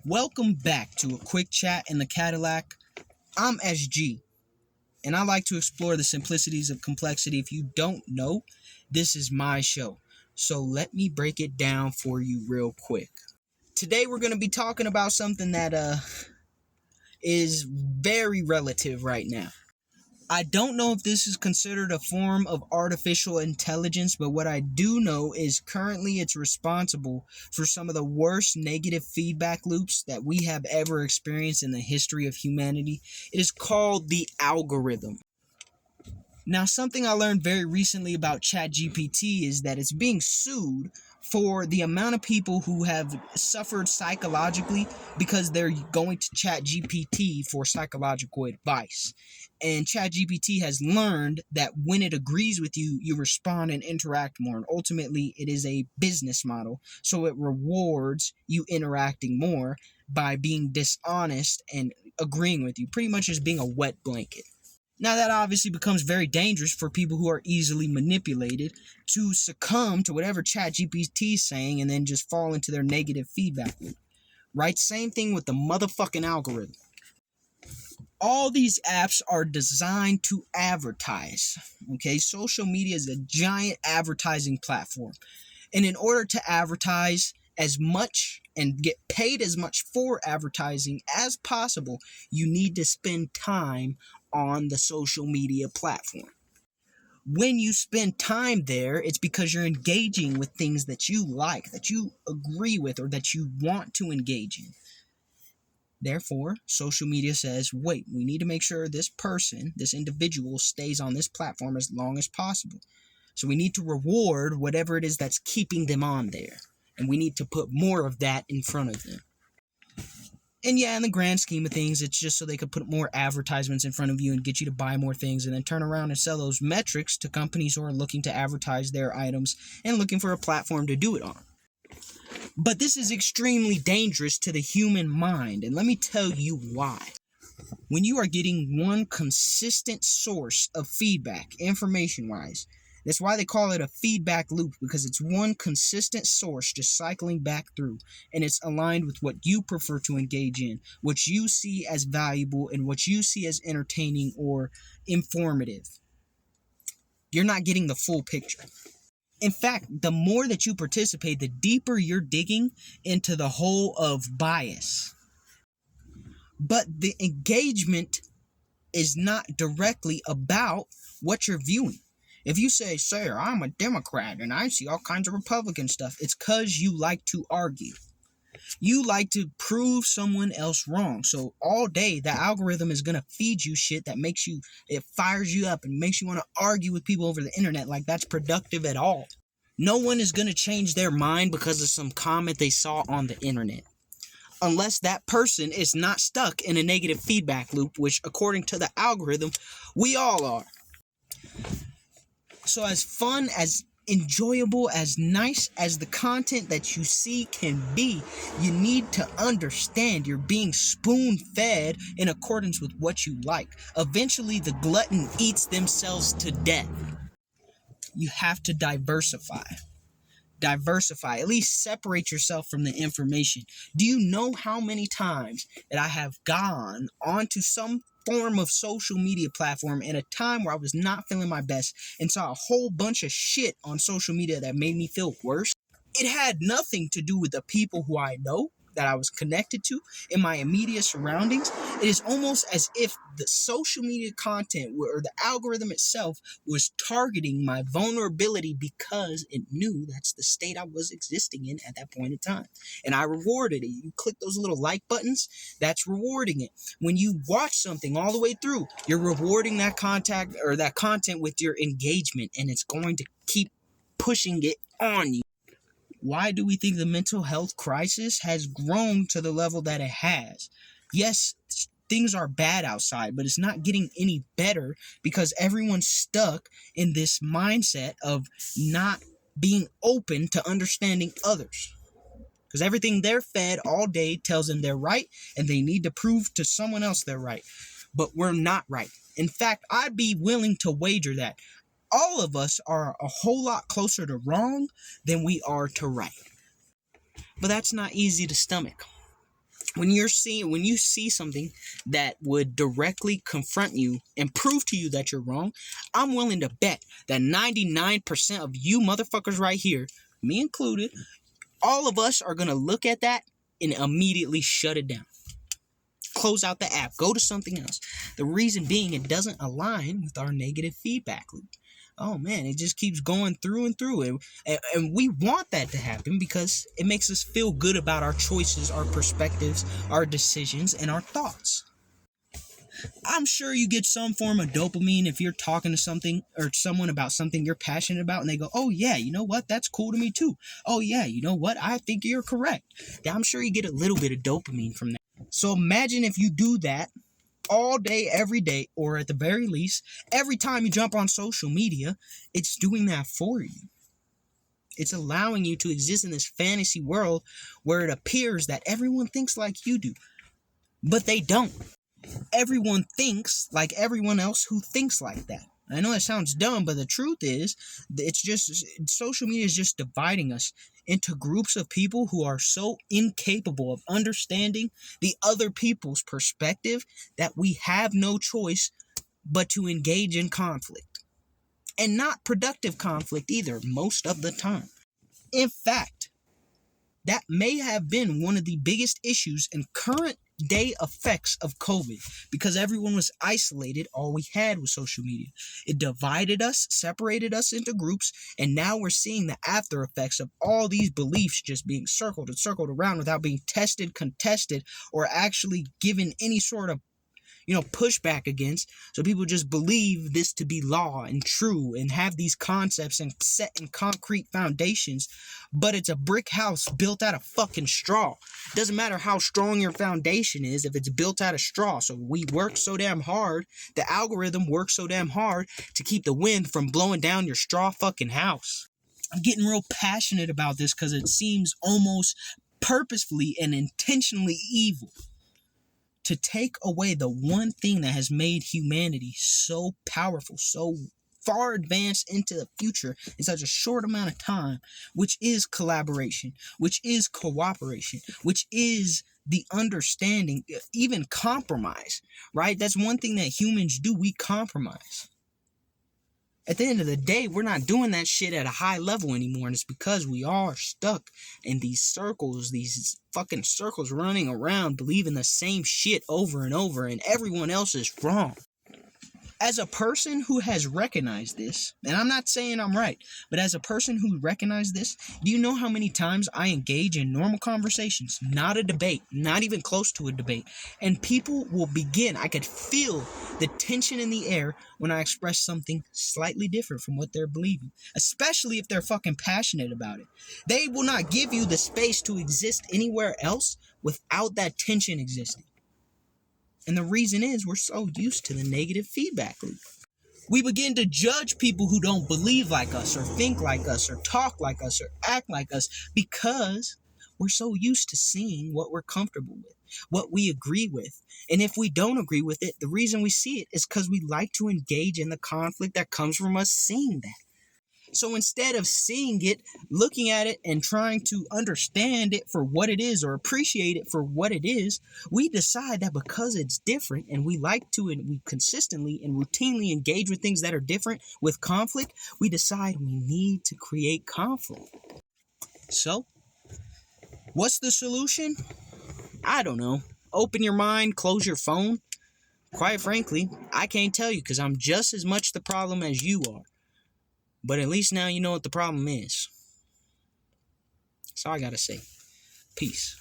Welcome back to a quick chat in the Cadillac. I'm SG, and I like to explore the simplicities of complexity. If you don't know, this is my show. So let me break it down for you real quick. Today we're going to be talking about something that is very relative right now. I don't know if this is considered a form of artificial intelligence, but what I do know is currently it's responsible for some of the worst negative feedback loops that we have ever experienced in the history of humanity. It is called the algorithm. Now, something I learned very recently about ChatGPT is that it's being sued for the amount of people who have suffered psychologically because they're going to ChatGPT for psychological advice. And ChatGPT has learned that when it agrees with you, you respond and interact more. And ultimately, it is a business model. So it rewards you interacting more by being dishonest and agreeing with you, pretty much as being a wet blanket. Now, that obviously becomes very dangerous for people who are easily manipulated to succumb to whatever ChatGPT is saying and then just fall into their negative feedback loop. Right? Same thing with the motherfucking algorithm. All these apps are designed to advertise. Okay? Social media is a giant advertising platform. And in order to advertise as much and get paid as much for advertising as possible, you need to spend time on the social media platform. When you spend time there, it's because you're engaging with things that you like, that you agree with, or that you want to engage in. Therefore, social media says, wait, we need to make sure this person, this individual, stays on this platform as long as possible. So we need to reward whatever it is that's keeping them on there. And we need to put more of that in front of them. And yeah, in the grand scheme of things, it's just so they could put more advertisements in front of you and get you to buy more things and then turn around and sell those metrics to companies who are looking to advertise their items and looking for a platform to do it on. But this is extremely dangerous to the human mind, and let me tell you why. When you are getting one consistent source of feedback, information-wise, that's why they call it a feedback loop, because it's one consistent source just cycling back through, and it's aligned with what you prefer to engage in, what you see as valuable, and what you see as entertaining or informative. You're not getting the full picture. In fact, the more that you participate, the deeper you're digging into the hole of bias. But the engagement is not directly about what you're viewing. If you say, sir, I'm a Democrat and I see all kinds of Republican stuff, it's because you like to argue. You like to prove someone else wrong. So all day, the algorithm is going to feed you shit that makes you, it fires you up and makes you want to argue with people over the internet like that's productive at all. No one is going to change their mind because of some comment they saw on the internet, unless that person is not stuck in a negative feedback loop, which according to the algorithm, we all are. So as fun, as enjoyable, as nice as the content that you see can be, you need to understand you're being spoon-fed in accordance with what you like. Eventually, the glutton eats themselves to death. You have to diversify. At least separate yourself from the information. Do you know how many times that I have gone onto some form of social media platform in a time where I was not feeling my best and saw a whole bunch of shit on social media that made me feel worse? It had nothing to do with the people who I know, that I was connected to in my immediate surroundings. It is almost as if the social media content or the algorithm itself was targeting my vulnerability because it knew that's the state I was existing in at that point in time. And I rewarded it. You click those little like buttons, that's rewarding it. When you watch something all the way through, you're rewarding that content with your engagement, and it's going to keep pushing it on you. Why do we think the mental health crisis has grown to the level that it has? Yes, things are bad outside, but it's not getting any better because everyone's stuck in this mindset of not being open to understanding others. Because everything they're fed all day tells them they're right, and they need to prove to someone else they're right. But we're not right. In fact, I'd be willing to wager that all of us are a whole lot closer to wrong than we are to right. But that's not easy to stomach. when you see something that would directly confront you and prove to you that you're wrong, I'm willing to bet that 99% of you motherfuckers right here, me included, all of us are gonna look at that and immediately shut it down. Close out the app, go to something else. The reason being, it doesn't align with our negative feedback loop. Oh man, it just keeps going through and through. And we want that to happen because it makes us feel good about our choices, our perspectives, our decisions, and our thoughts. I'm sure you get some form of dopamine if you're talking to something or someone about something you're passionate about and they go, oh yeah, you know what? That's cool to me too. Oh yeah, you know what? I think you're correct. Yeah, I'm sure you get a little bit of dopamine from that. So imagine if you do that all day, every day, or at the very least, every time you jump on social media, it's doing that for you. It's allowing you to exist in this fantasy world where it appears that everyone thinks like you do, but they don't. Everyone thinks like everyone else who thinks like that. I know it sounds dumb, but the truth is, it's just social media is just dividing us into groups of people who are so incapable of understanding the other people's perspective that we have no choice but to engage in conflict. And not productive conflict either, most of the time. In fact, that may have been one of the biggest issues and current day effects of COVID, because everyone was isolated. All we had was social media. It divided us, separated us into groups, and now we're seeing the after effects of all these beliefs just being circled and circled around without being tested, contested, or actually given any sort of pushback against. So people just believe this to be law and true and have these concepts and set in concrete foundations, but it's a brick house built out of fucking straw. Doesn't matter how strong your foundation is if it's built out of straw. So we work so damn hard, the algorithm works so damn hard to keep the wind from blowing down your straw fucking house. I'm getting real passionate about this because it seems almost purposefully and intentionally evil to take away the one thing that has made humanity so powerful, so far advanced into the future in such a short amount of time, which is collaboration, which is cooperation, which is the understanding, even compromise, right? That's one thing that humans do. We compromise. At the end of the day, we're not doing that shit at a high level anymore, and it's because we are stuck in these circles, these fucking circles running around, believing the same shit over and over, and everyone else is wrong. As a person who has recognized this, and I'm not saying I'm right, but as a person who recognized this, do you know how many times I engage in normal conversations, not a debate, not even close to a debate, and people will begin, I could feel the tension in the air when I express something slightly different from what they're believing, especially if they're fucking passionate about it. They will not give you the space to exist anywhere else without that tension existing. And the reason is we're so used to the negative feedback loop. We begin to judge people who don't believe like us or think like us or talk like us or act like us because we're so used to seeing what we're comfortable with, what we agree with. And if we don't agree with it, the reason we see it is because we like to engage in the conflict that comes from us seeing that. So instead of seeing it, looking at it, and trying to understand it for what it is or appreciate it for what it is, we decide that because it's different and we like to and we consistently and routinely engage with things that are different with conflict, we decide we need to create conflict. So, what's the solution? I don't know. Open your mind, close your phone. Quite frankly, I can't tell you because I'm just as much the problem as you are. But at least now you know what the problem is. That's all I gotta say. Peace.